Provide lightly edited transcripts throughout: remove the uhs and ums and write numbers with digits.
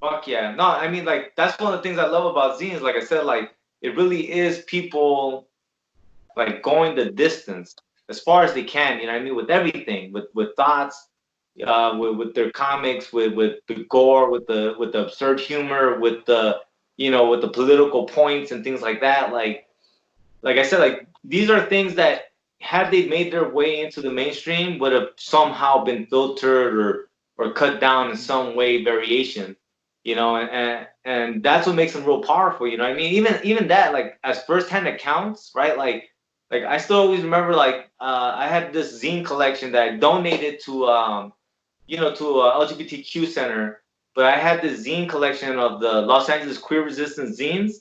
Fuck yeah. No, I mean, like, that's one of the things I love about zines. Like I said, like, it really is people, like, going the distance as far as they can, you know what I mean? With everything, with thoughts, with their comics, with the gore, with the absurd humor, with the, with the political points and things like that. Like I said, like, these are things that, had they made their way into the mainstream, would have somehow been filtered or cut down in some way, variation, and that's what makes them real powerful. You know what I mean? Even that, like, as firsthand accounts, right? Like I still always remember, like, I had this zine collection that I donated to to a LGBTQ center, but I had this zine collection of the Los Angeles queer resistance zines,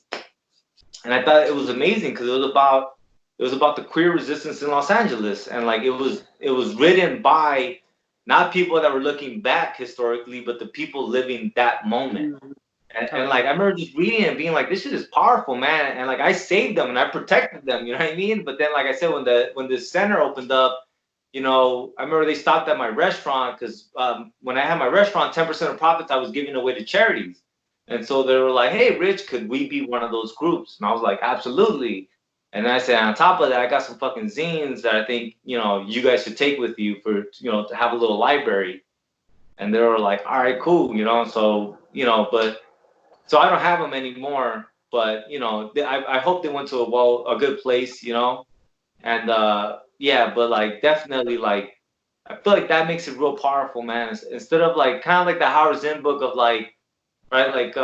and I thought it was amazing because it was about the queer resistance in Los Angeles, and like it was written by not people that were looking back historically, but the people living that moment. And like I remember just reading it and being like, this shit is powerful, man. And like I saved them and I protected them, you know what I mean? But then, like I said, when the center opened up, I remember they stopped at my restaurant because when I had my restaurant, 10% of profits I was giving away to charities. And so they were like, hey, Rich, could we be one of those groups? And I was like, absolutely. And then I said, on top of that, I got some fucking zines that I think, you guys should take with you for, to have a little library. And they were like, all right, cool, so, but so I don't have them anymore, but I hope they went to a good place, and yeah, but like definitely like I feel like that makes it real powerful, man. Instead of like kind of like the Howard Zinn book of like, right, like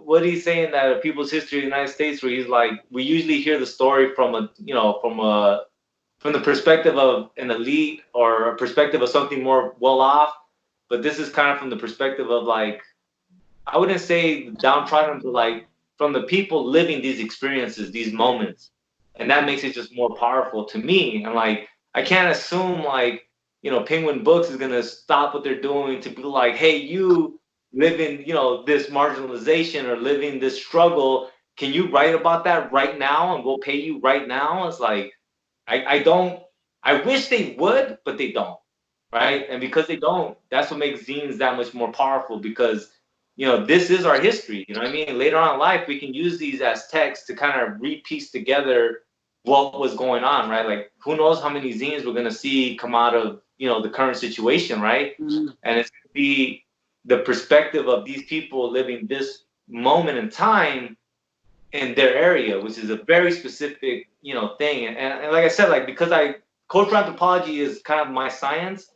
what he's saying that people's history of the United States, where he's like, we usually hear the story from from the perspective of an elite or a perspective of something more well off, but this is kind of from the perspective of like, I wouldn't say downtrodden, but like from the people living these experiences, these moments, and that makes it just more powerful to me. And like, I can't assume like, Penguin Books is gonna stop what they're doing to be like, hey, you live in, this marginalization or living this struggle. Can you write about that right now and we'll pay you right now? It's like, I don't. I wish they would, but they don't, right? And because they don't, that's what makes zines that much more powerful because this is our history. You know what I mean? Later on in life, we can use these as text to kind of re-piece together what was going on, right? Like, who knows how many zines we're gonna see come out of the current situation, right? And it's gonna be the perspective of these people living this moment in time in their area, which is a very specific, thing. And like I said, like because cultural anthropology is kind of my science,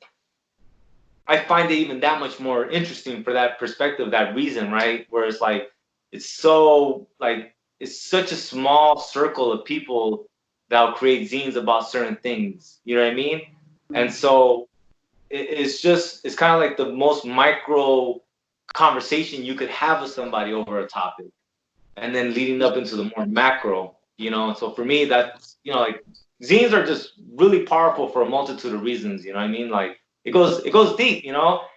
I find it even that much more interesting for that perspective, that reason, right? Where it's like it's so like it's such a small circle of people that'll create zines about certain things. You know what I mean? And so it's kind of like the most micro conversation you could have with somebody over a topic, and then leading up into the more macro, So for me, that's like zines are just really powerful for a multitude of reasons. You know what I mean? Like it goes deep,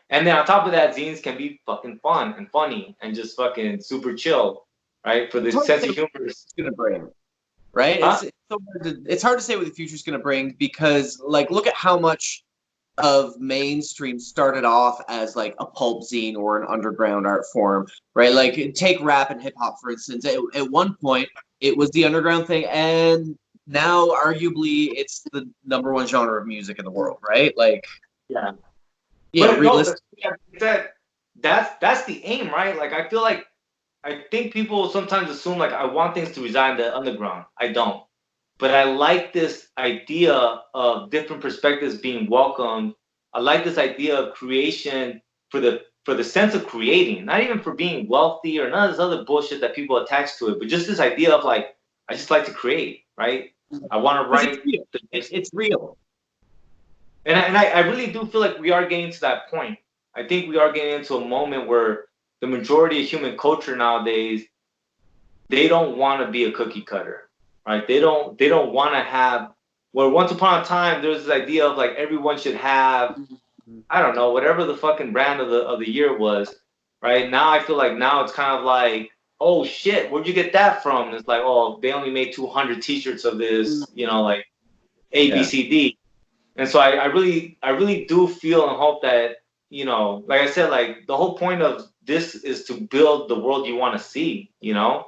And then on top of that, zines can be fucking fun and funny and just fucking super chill, right? For the It's hard to sense say of what humor. the future's gonna bring, right? Huh? It's hard to say what the future's gonna bring because like look at how much of mainstream started off as like a pulp zine or an underground art form, right? Like take rap and hip hop for instance. At one point, it was the underground thing, and now arguably it's the number one genre of music in the world, right? Like, Yeah. yeah, But no, realistic. yeah, that's the aim, right? Like I feel like I think people sometimes assume like I want things to reside in the underground. I don't. But I like this idea of different perspectives being welcomed. I like this idea of creation for the sense of creating, not even for being wealthy or none of this other bullshit that people attach to it, but just this idea of like I just like to create, right? I want to Because it's write real. the next, It's real. and I really do feel like we are getting to that point. I think we are getting into a moment where the majority of human culture nowadays, they don't want to be a cookie cutter, right? They don't want to have, where once upon a time there was this idea of like everyone should have, I don't know, whatever the fucking brand of the year was, right? Now I feel like now it's kind of like, oh shit, where'd you get that from? And it's like, oh, they only made 200 t-shirts of this, like A B Yeah. C D. And so I really do feel and hope that you know, like I said, like the whole point of this is to build the world you want to see, you know,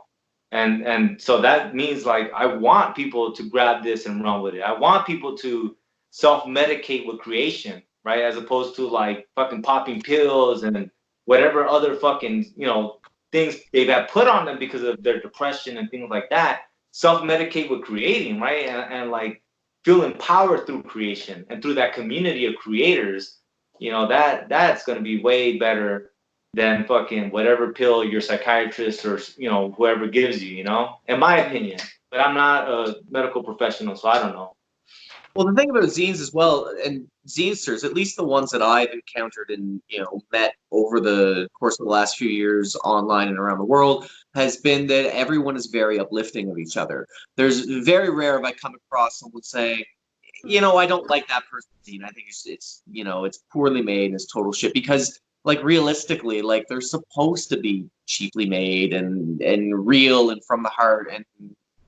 and so that means like I want people to grab this and run with it. I want people to self-medicate with creation, right? As opposed to like fucking popping pills and whatever other fucking, you know, things they've had put on them because of their depression and things like that. Self-medicate with creating, right? And like feel empowered through creation and through that community of creators, you know, that's going to be way better than fucking whatever pill your psychiatrist or, you know, whoever gives you, you know, in my opinion. But I'm not a medical professional, so I don't know. Well, the thing about zines as well, and zinesters, at least the ones that I've encountered and met over the course of the last few years online and around the world, has been that everyone is very uplifting of each other. There's very rare if I come across someone saying, I don't like that person's zine. I think it's poorly made and it's total shit because like realistically, like they're supposed to be cheaply made and real and from the heart and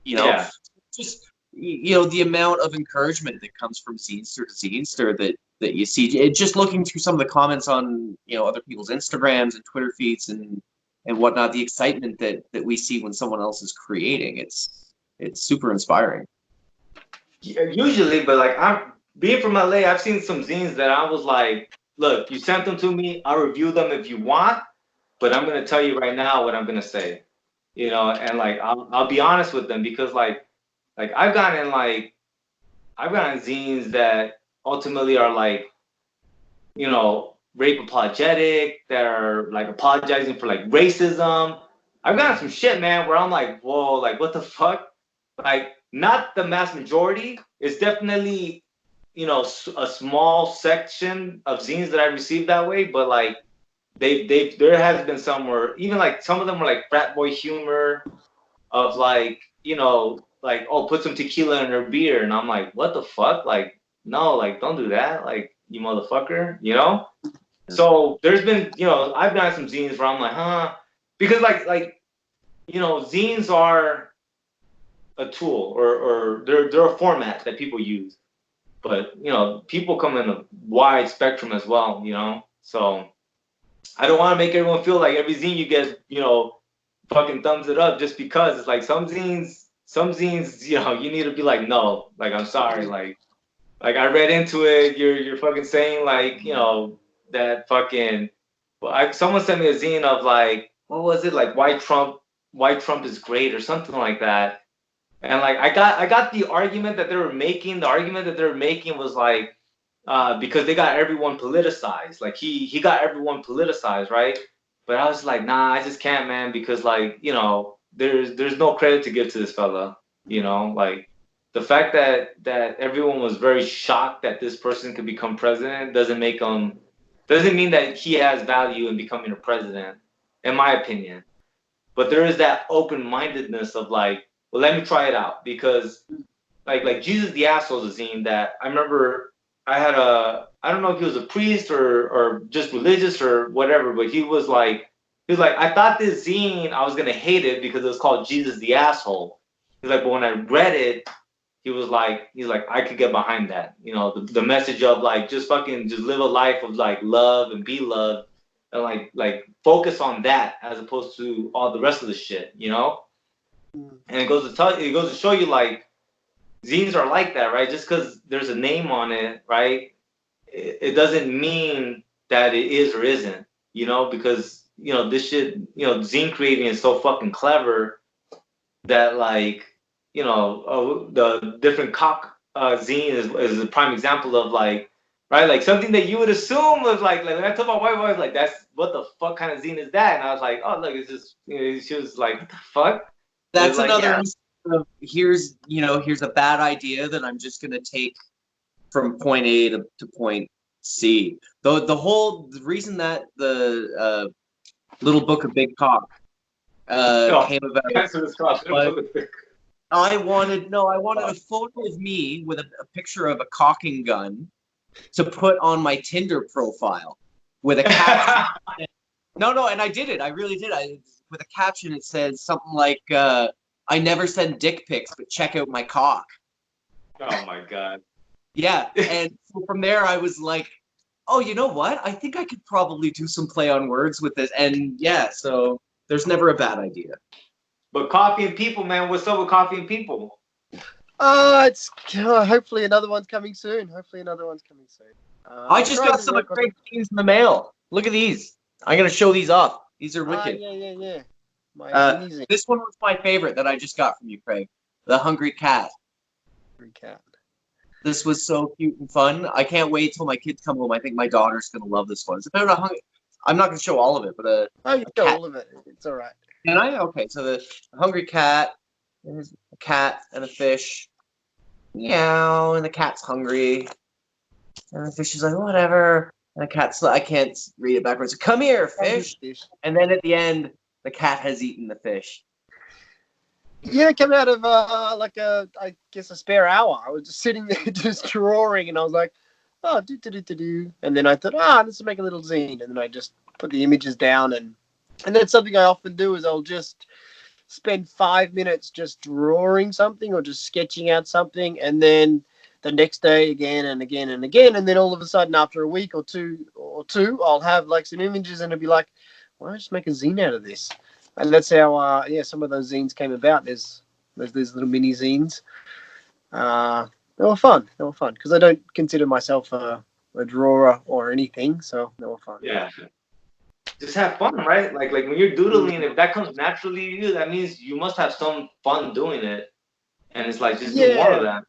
Yeah. just the amount of encouragement that comes from zinester to zinester that you see just looking through some of the comments on other people's Instagrams and Twitter feeds and whatnot, the excitement that we see when someone else is creating, it's super inspiring. Usually, but like I'm being from LA, I've seen some zines that I was like, look, you sent them to me, I'll review them if you want, but I'm gonna tell you right now what I'm gonna say, you know, and like I'll be honest with them because like I've gotten zines that ultimately are like, you know, rape apologetic, that are like apologizing for like racism. I've gotten some shit, man, where I'm like, whoa, like what the fuck? Like, not the mass majority. It's definitely, you know, a small section of zines that I received that way, but like there has been some where even like some of them were like frat boy humor of like, you know, like, oh, put some tequila in her beer, and I'm like, what the fuck? Like, no, like don't do that, like you motherfucker, you know? So there's been, you know, I've done some zines where I'm like, huh, because you know, zines are a tool or they're a format that people use, but you know, people come in a wide spectrum as well, you know. So I don't want to make everyone feel like every zine you get, you know, fucking thumbs it up just because it's like some zines, you know, you need to be like, no, like I'm sorry, like I read into it. You're fucking saying like, you know, that fucking. Well, someone sent me a zine of like, what was it, like white Trump is great or something like that. And like I got the argument that they were making. The argument that they were making was like, because they got everyone politicized. Like he got everyone politicized, right? But I was like, nah, I just can't, man, because like, you know, there's no credit to give to this fella, you know, like the fact that everyone was very shocked that this person could become president doesn't mean that he has value in becoming a president, in my opinion. But there is that open-mindedness of like, well, let me try it out because like Jesus the Asshole is a zine that I remember I had I don't know if he was a priest or just religious or whatever, but he was like, I thought this zine I was gonna hate it because it was called Jesus the Asshole. He's like, but when I read it, he's like, I could get behind that. You know, the message of like just fucking just live a life of like love and be loved and like focus on that as opposed to all the rest of the shit, you know? And it goes to show you like zines are like that, right? Just because there's a name on it, right? It doesn't mean that it is or isn't, you know, because you know this shit, you know, zine creating is so fucking clever that like, you know, the different cock zine is a prime example of like, right, like something that you would assume was like when I told my wife, I was like, that's what the fuck kind of zine is that? And I was like, oh look, it's just, you know, she was like, what the fuck? It's That's like, another yeah. instance of here's a bad idea that I'm just going to take from point A to point C. The reason that the Little Book of Big Cock No, came about that's what it's called. was I wanted a photo of me with a picture of a cocking gun to put on my Tinder profile with a caption. No, and I did it. I really did. With a caption, it says something like, "I never send dick pics, but check out my cock." Oh my god. Yeah, and so from there, I was like, oh, you know what? I think I could probably do some play on words with this. And yeah, so there's never a bad idea. But Coffee and People, man, what's up with Coffee and People? It's hopefully another one's coming soon. I I'm just trying got to some of work on. Craig's things in the mail. Look at these. I'm gonna show these off. These are wicked. Yeah. My zine This one was my favorite that I just got from you, Craig. The Hungry Cat. cat. This was so cute and fun. I can't wait till my kids come home. I think my daughter's gonna love this one. It's about a hungry. I'm not gonna show all of it, but Oh, you a got cat. all of it. It's all right. Can I? Okay, so the hungry cat. There's a cat and a fish. Meow, and the cat's hungry. And the fish is like, whatever. And the cat's I can't read it backwards. Come here, fish. And then at the end, the cat has eaten the fish. Yeah, it came out of I guess a spare hour. I was just sitting there just drawing, and I was like, oh, do. And then I thought, let's make a little zine, and then I just put the images down, and that's something I often do is I'll just spend 5 minutes just drawing something or just sketching out something, and then the next day again and again and again, and then all of a sudden after a week or two, I'll have like some images, and it'll be like, why don't I just make a zine out of this? And that's how some of those zines came about. There's these little mini zines. They were fun because I don't consider myself a drawer or anything, so they were fun. Yeah. Just have fun, right? Like when you're doodling, if that comes naturally to you, that means you must have some fun doing it. And it's like just do more of that.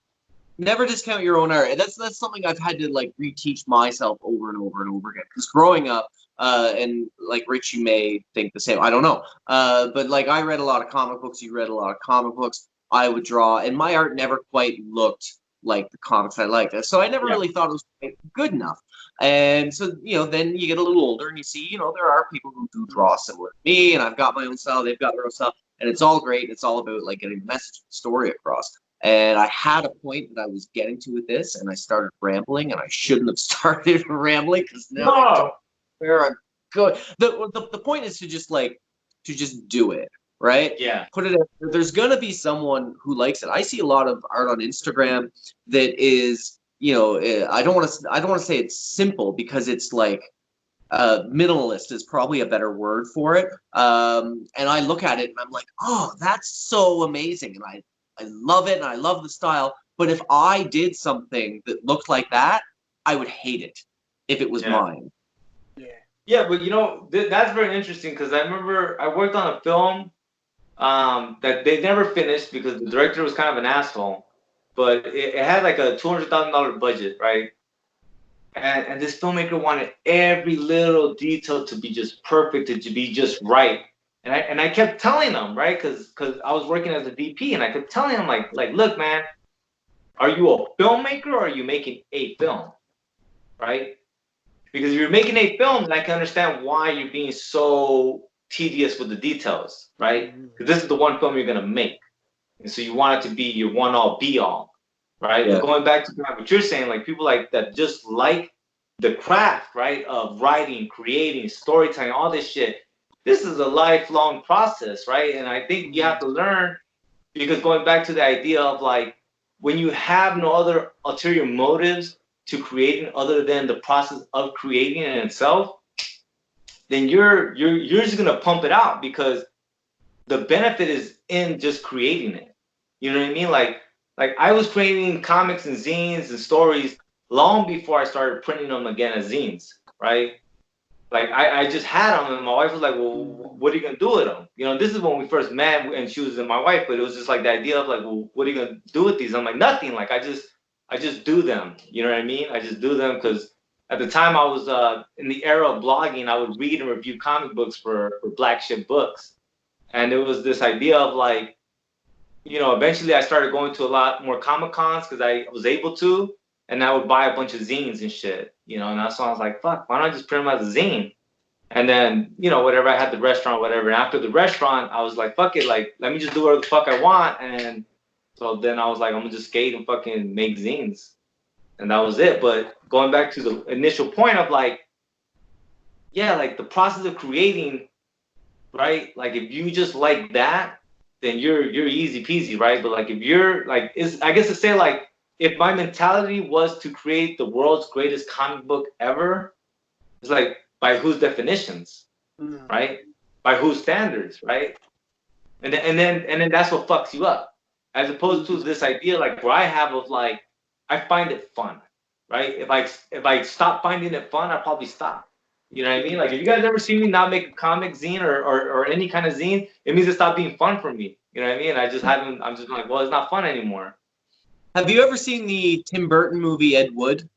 Never discount your own art. That's something I've had to like reteach myself over and over and over again. Because growing up, and like Rich, you may think the same. I don't know. But like I read a lot of comic books. You read a lot of comic books. I would draw, and my art never quite looked like the comics I liked. So I never really thought it was quite good enough. And so then you get a little older, and you see, there are people who do draw similar to me, and I've got my own style. They've got their own style, and it's all great. It's all about like getting the message, the story across. And I had a point that I was getting to with this, and I started rambling, and I shouldn't have started rambling because now I don't know where I'm going. The point is to just do it, right? Yeah. Put it. There's gonna be someone who likes it. I see a lot of art on Instagram that is, I don't want to say it's simple because it's like minimalist is probably a better word for it. And I look at it and I'm like, oh, that's so amazing, and I love it, and I love the style. But if I did something that looked like that, I would hate it if it was mine. Yeah, but that's very interesting because I remember I worked on a film that they never finished because the director was kind of an asshole. But it had like a $200,000 budget, right? And this filmmaker wanted every little detail to be just perfect, to be just right. And I kept telling him, right, because I was working as a VP, and I kept telling him like, look, man, are you a filmmaker or are you making a film, right? Because if you're making a film, then I can understand why you're being so tedious with the details, right? Because this is the one film you're gonna make, and so you want it to be your one all be all, right? Yeah. But going back to what you're saying, like people like that just like the craft, right, of writing, creating, storytelling, all this shit. This is a lifelong process, right? And I think you have to learn, because going back to the idea of like when you have no other ulterior motives to creating other than the process of creating in itself, then you're just gonna pump it out because the benefit is in just creating it. You know what I mean? Like I was creating comics and zines and stories long before I started printing them again as zines, right? Like I just had them, and my wife was like, "Well, what are you gonna do with them?" This is when we first met, and she was my wife, but it was just like the idea of like, "Well, what are you gonna do with these?" I'm like, "Nothing. Like I just do them." You know what I mean? I just do them because at the time I was in the era of blogging. I would read and review comic books for Black Ship Books, and it was this idea of like, eventually I started going to a lot more Comic Cons because I was able to. And I would buy a bunch of zines and shit, and that's why I was like, fuck, why don't I just print them as a zine? And then, whatever, I had the restaurant, whatever. And after the restaurant, I was like, fuck it, like, let me just do whatever the fuck I want. And so then I was like, I'm gonna just skate and fucking make zines. And that was it. But going back to the initial point of like, yeah, like the process of creating, right? Like if you just like that, then you're easy peasy, right? But like if you're like, I guess to say like, if my mentality was to create the world's greatest comic book ever, it's like, by whose definitions, Mm. right? By whose standards, right? And then that's what fucks you up, as opposed to this idea like where I have of like, I find it fun, right? If I stop finding it fun, I'll probably stop. You know what I mean? Like, if you guys ever see me not make a comic zine or any kind of zine, it means it stopped being fun for me. You know what I mean? I just haven't. I'm just like, well, it's not fun anymore. Have you ever seen the Tim Burton movie Ed Wood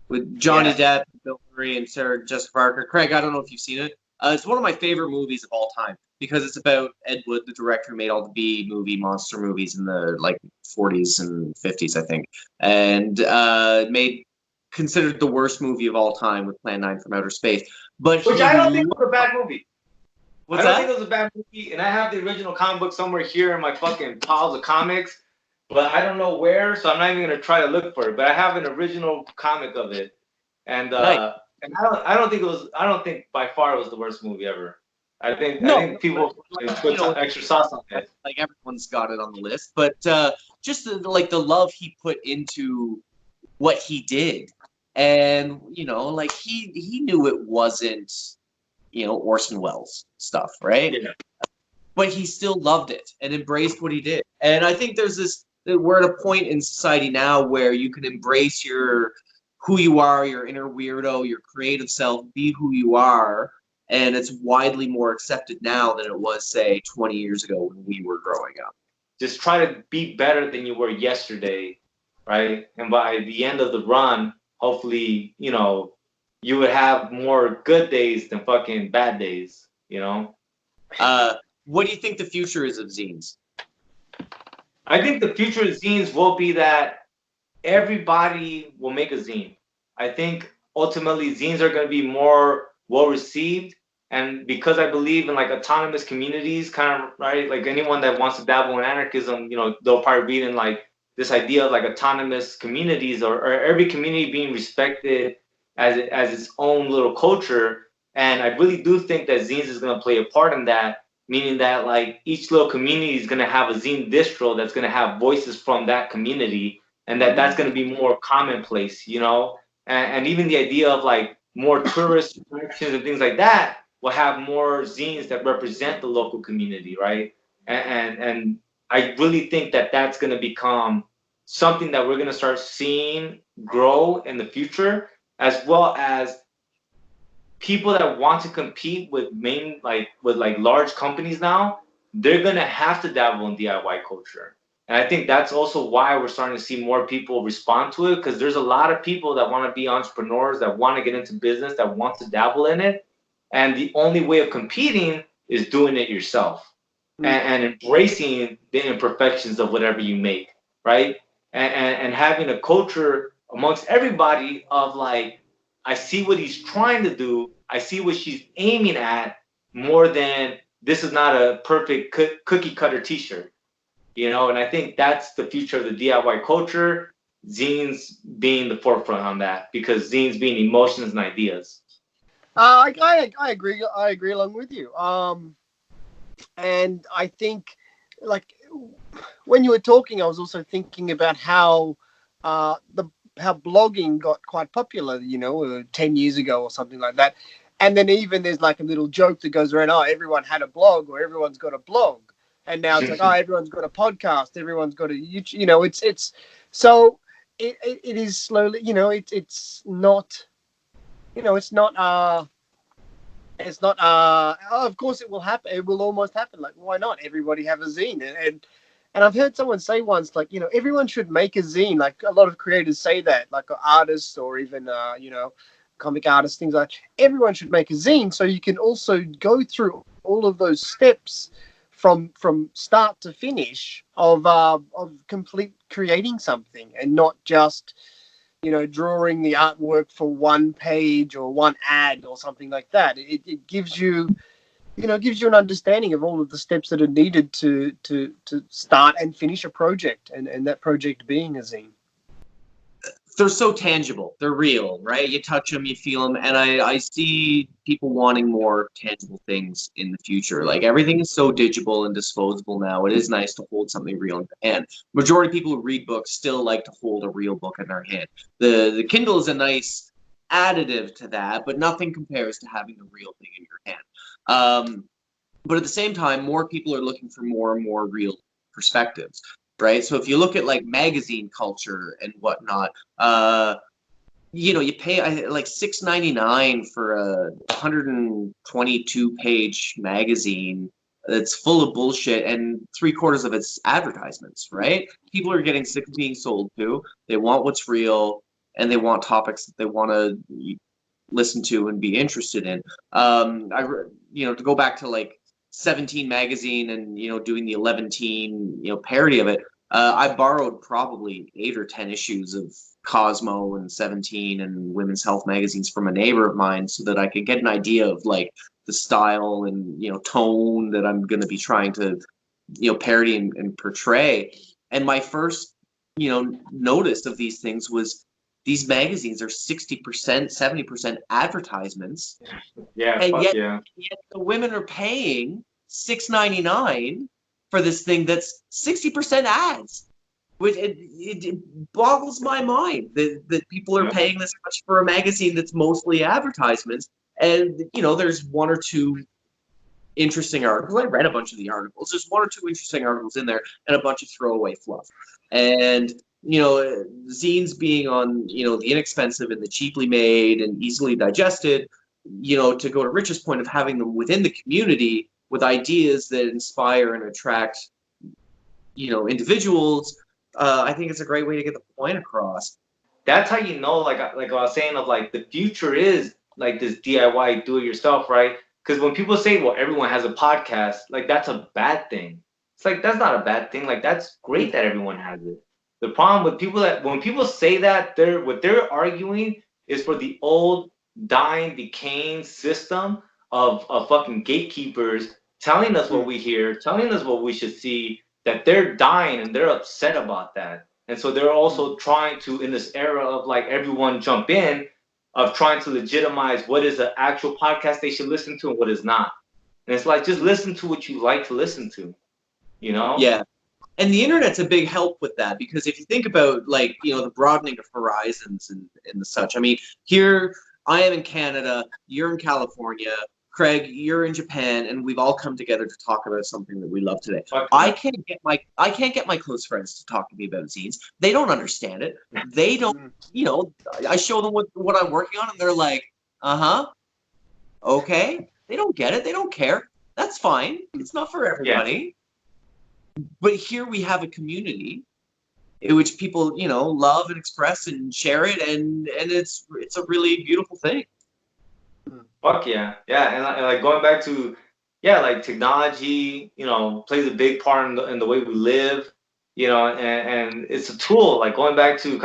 with Johnny Yes. Depp, Bill Murray, and Sarah Jessica Parker? Craig, I don't know if you've seen it. It's one of my favorite movies of all time because it's about Ed Wood, the director who made all the B movie monster movies in the like 40s and 50s, I think, and made considered the worst movie of all time with Plan 9 from Outer Space. But Which he I don't think was a bad movie. what's I don't that? think it was a bad movie, and I have the original comic book somewhere here in my fucking piles of comics, but I don't know where, so I'm not even gonna try to look for it. But I have an original comic of it, and Nice. and I don't think it was. I don't think by far it was the worst movie ever. I No, think people put extra sauce on it. like everyone's got it on the list, but just like the love he put into what he did, and like he knew it wasn't Orson Welles stuff, right? Yeah. But he still loved it and embraced what he did. And I think we're at a point in society now where you can embrace who you are, your inner weirdo, your creative self, be who you are. And it's widely more accepted now than it was, say, 20 years ago when we were growing up. Just try to be better than you were yesterday, right? And by the end of the run, hopefully, you would have more good days than fucking bad days, What do you think the future is of zines? I think the future of zines will be that everybody will make a zine. I think ultimately zines are going to be more well received. And because I believe in like autonomous communities, kind of, right? Like anyone that wants to dabble in anarchism, they'll probably read in like this idea of like autonomous communities, or every community being respected as its own little culture. And I really do think that zines is going to play a part in that, meaning that like each little community is going to have a zine distro that's going to have voices from that community, and that's going to be more commonplace, and even the idea of like more tourist attractions and things like that will have more zines that represent the local community, right? And I really think that that's going to become something that we're going to start seeing grow in the future, as well as people that want to compete with large companies now. They're going to have to dabble in DIY culture. And I think that's also why we're starting to see more people respond to it, because there's a lot of people that want to be entrepreneurs, that want to get into business, that want to dabble in it. And the only way of competing is doing it yourself, and embracing the imperfections of whatever you make, right? And having a culture amongst everybody of like, I see what he's trying to do, I see what she's aiming at, more than this is not a perfect cookie cutter t-shirt. And I think that's the future of the DIY culture. Zines being the forefront on that, because zines being emotions and ideas. I agree. I agree along with you. And I think, like, when you were talking, I was also thinking about how how blogging got quite popular. 10 years ago or something like that. And then even there's like a little joke that goes around, oh, everyone had a blog, or everyone's got a blog. And now it's like, oh, everyone's got a podcast, everyone's got a YouTube. It's so it is slowly. It's not. It's not of course it will happen. It will almost happen. Like, why not? Everybody have a zine. And I've heard someone say once, like, everyone should make a zine. Like, a lot of creators say that, like artists, or even comic artists, things like, everyone should make a zine, so you can also go through all of those steps from start to finish of complete creating something, and not just drawing the artwork for one page or one ad or something like that. It gives you, gives you an understanding of all of the steps that are needed to start and finish a project, and that project being a zine. they're so tangible. They're real, right? You touch them, you feel them, and I see people wanting more tangible things in the future. Like everything is so digital and disposable now. It is nice to hold something real in your hand. Majority of people who read books still like to hold a real book in their hand. The Kindle is a nice additive to that, but nothing compares to having the real thing in your hand. But at the same time, more people are looking for more and more real perspectives, right? So if you look at like magazine culture and whatnot, you pay like $6.99 for a 122-page magazine that's full of bullshit, and 3/4 of it's advertisements, right? People are getting sick of being sold to. They want what's real, and they want topics that they want to listen to and be interested in. To go back to like 17 magazine and doing the 11 teen parody of it, I borrowed probably 8 or 10 issues of Cosmo and 17 and Women's Health magazines from a neighbor of mine so that I could get an idea of like the style and tone that I'm going to be trying to parody and portray. And my first notice of these things was these magazines are 60%, 70% advertisements. Yeah, And fuck yet, yeah. yet the women are paying $6.99 for this thing that's 60% ads. Which it boggles my mind that people are paying this much for a magazine that's mostly advertisements. And there's one or two interesting articles. I read a bunch of the articles. There's one or two interesting articles in there, and a bunch of throwaway fluff. And zines being on the inexpensive and the cheaply made and easily digested. To go to Rich's point of having them within the community with ideas that inspire and attract individuals. I think it's a great way to get the point across. That's how like I was saying, of like the future is like this DIY, do it yourself, right? Because when people say, well, everyone has a podcast, like that's a bad thing. It's like that's not a bad thing. Like that's great that everyone has it. The problem with people that when people say that, what they're arguing is for the old dying, decaying system of fucking gatekeepers telling us what we hear, telling us what we should see, that they're dying and they're upset about that. And so they're also trying to, in this era of like everyone jump in, of trying to legitimize what is an actual podcast they should listen to and what is not. And it's like, just listen to what you like to listen to, Yeah. And the internet's a big help with that, because if you think about like, the broadening of horizons and the such, I mean, here I am in Canada, you're in California, Craig, you're in Japan, and we've all come together to talk about something that we love today. I can't get my close friends to talk to me about zines. They don't understand it. They don't, I show them what I'm working on, and they're like, okay. They don't get it. They don't care. That's fine. It's not for everybody. Yeah. But here we have a community in which people, love and express and share it, and it's a really beautiful thing. Fuck yeah, yeah, and like going back to, like technology, plays a big part in the way we live, and it's a tool. Like going back to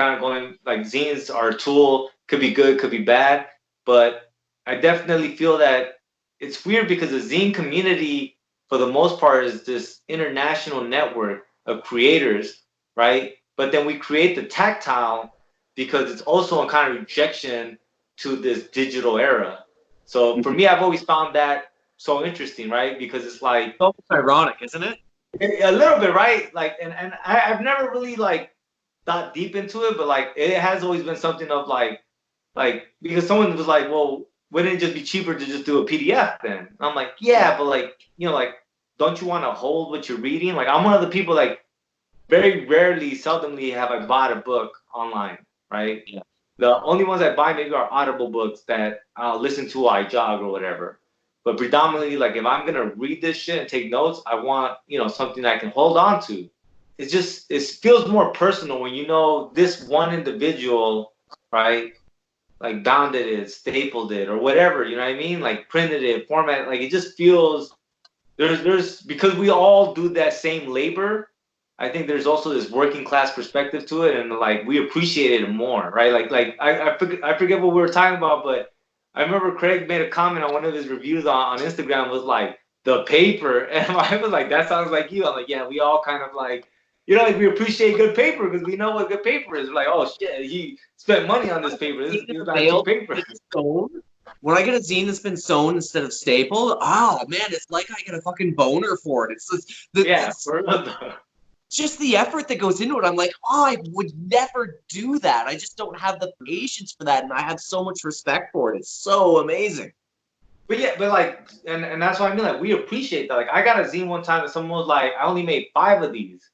like zines are a tool, could be good, could be bad, but I definitely feel that it's weird because the zine community, for the most part, is this international network of creators, right? But then we create the tactile because it's also a kind of rejection to this digital era. So for me, I've always found that so interesting, right? Because it's like, it's almost ironic, isn't it? A little bit, right? Like, and I've never really like thought deep into it, but like it has always been something of like because someone was like, well, wouldn't it just be cheaper to just do a PDF then? And I'm like, yeah, but like like, don't you want to hold what you're reading? Like, I'm one of the people like very rarely, seldomly have I bought a book online, right? Yeah. The only ones I buy maybe are Audible books that I'll listen to while I jog or whatever. But predominantly, like if I'm gonna read this shit and take notes, I want something I can hold on to. It feels more personal when this one individual, right? Like bounded it, stapled it, or whatever. You know what I mean? Like printed it, formatted. Like it just feels there's because we all do that same labor. I think there's also this working class perspective to it, and like we appreciate it more, right? I forget what we were talking about, but I remember Craig made a comment on one of his reviews on Instagram was like the paper, and I was like, that sounds like you. I'm like, yeah, we all kind of like you know, like we appreciate good paper because we know what good paper is. We're like, oh shit, he spent money on this paper. This is not cheap paper. When I get a zine that's been sewn instead of stapled, oh man, it's like I get a fucking boner for it. It's just the effort that goes into it. I'm like, oh, I would never do that. I just don't have the patience for that, and I have so much respect for it. It's so amazing. But yeah, but like, and that's what I mean. Like, we appreciate that. Like, I got a zine one time, and someone was like, I only made 5 of these,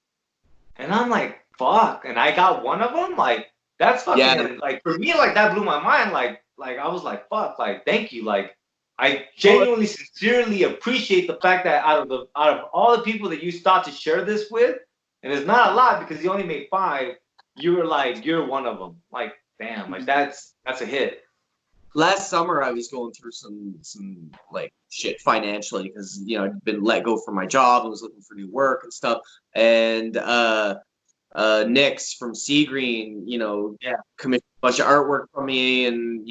and I'm like, fuck. And I got one of them. Like, that's fucking. Yeah. Like for me, like that blew my mind. Like I was like, fuck. Like, thank you. Like, I genuinely, sincerely appreciate the fact that out of all the people that you start to share this with, and it's not a lot because you only made 5. You're one of them. Like, damn. Like that's a hit. Last summer I was going through some like shit financially because I'd been let go from my job and was looking for new work and stuff. And Nix from Sea Green, commissioned a bunch of artwork from me and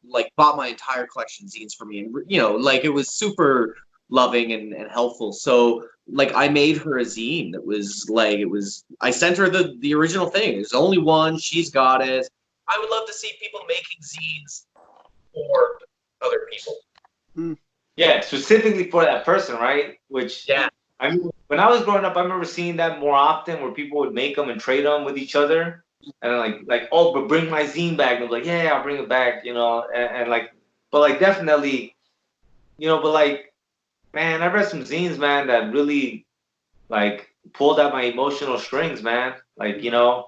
like bought my entire collection of zines for me, and like it was super loving and helpful. So like I made her a zine that was like I sent her the original thing. There's only one, she's got it. I would love to see people making zines for other people. Yeah, specifically for that person, right? Which, yeah, I mean, when I was growing up, I remember seeing that more often, where people would make them and trade them with each other, and like, oh, but bring my zine back. And I was like, yeah, I'll bring it back, and like, but like definitely, but like, man, I read some zines, man, that really like pulled at my emotional strings, man. Like, and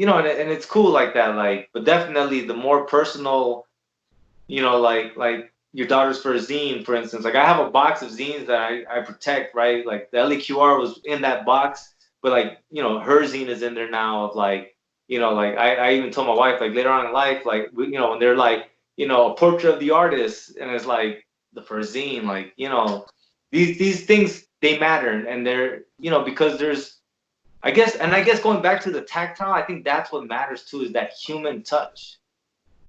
and it's cool like that, like, but definitely the more personal, like your daughter's for a zine, for instance. Like I have a box of zines that I protect, right? Like the LEQR was in that box, but like, her zine is in there now of like, like I even told my wife, like later on in life, like, when they're like, a portrait of the artist and it's like the first zine, like, these things, they matter. And they're, because there's, I guess going back to the tactile, I think that's what matters too, is that human touch,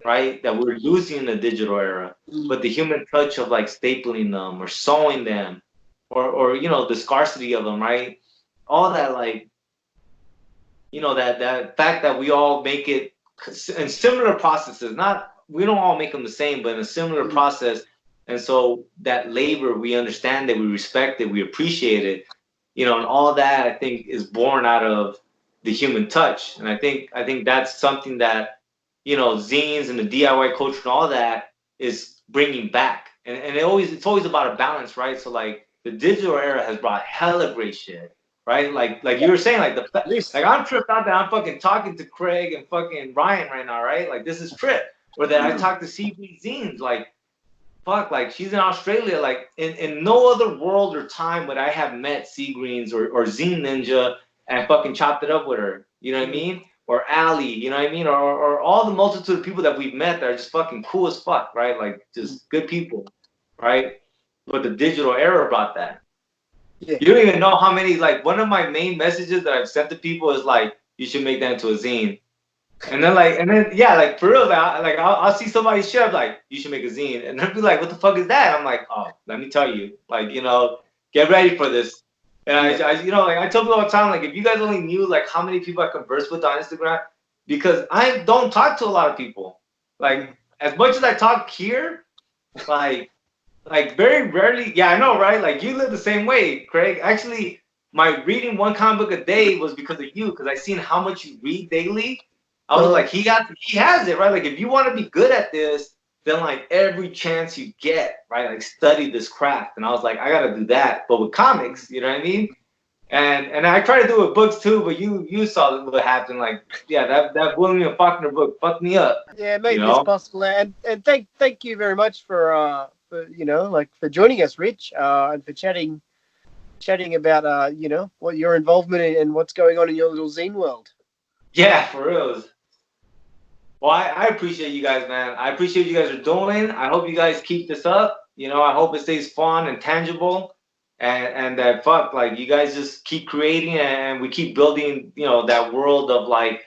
right? That we're losing in the digital era, but the human touch of like stapling them or sewing them, or the scarcity of them, right? All that, like, that fact that we all make it in similar processes. Not, we don't all make them the same, but in a similar process. And so that labor, we understand it, we respect it, we appreciate it, and all that, I think, is born out of the human touch. And I think that's something that, zines and the DIY culture and all that is bringing back. And it's always about a balance, right? So like the digital era has brought hella great shit, right? Like you were saying, like I'm tripped out that I'm fucking talking to Craig and fucking Ryan right now, right? Like this is trip. Or that I talk to CB Zines, like, fuck, like she's in Australia. Like in no other world or time would I have met Sea Greens or Zine Ninja and fucking chopped it up with her. You know what I mean? Or Ali, you know what I mean? Or all the multitude of people that we've met that are just fucking cool as fuck, right? Like just good people, right? But the digital era brought that. Yeah. You don't even know how many, like, one of my main messages that I've sent to people is like, you should make that into a zine. And then yeah, like for real, like I'll see somebody shit, I'm like, you should make a zine, and they'll be like, what the fuck is that? I'm like, oh, let me tell you, like, get ready for this. And I like I tell people all the time, like, if you guys only knew like how many people I converse with on Instagram, because I don't talk to a lot of people. Like as much as I talk here, like very rarely. Yeah, I know, right? Like you live the same way, Craig. Actually, my reading one comic book a day was because of you, because I seen how much you read daily. I was like, he has it, right? Like, if you want to be good at this, then like every chance you get, right? Like study this craft. And I was like, I gotta do that. But with comics, you know what I mean? And I try to do it with books too, but you saw what happened. Like, yeah, that William Faulkner book fucked me up. Yeah, it made this possible. And thank you very much for joining us, Rich, and for chatting about what your involvement in and what's going on in your little zine world. Yeah, for real. Well, I appreciate you guys, man. I appreciate what you guys are doing. I hope you guys keep this up. I hope it stays fun and tangible, and that like you guys just keep creating and we keep building, that world of like,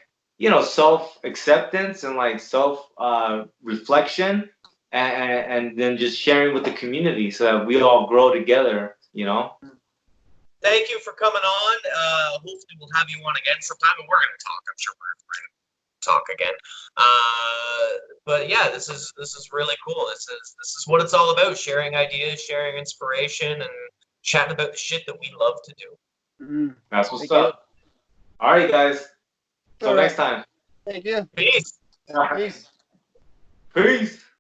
self acceptance and like self reflection, and then just sharing with the community so that we all grow together. thank you for coming on. Hopefully we'll have you on again sometime, and we're going to talk. I'm sure we're going to talk again. But yeah, this is really cool. This is what it's all about: sharing ideas, sharing inspiration, and chatting about the shit that we love to do. That's what's up. All right, guys. Till next time. Thank you. Peace. Peace. Peace.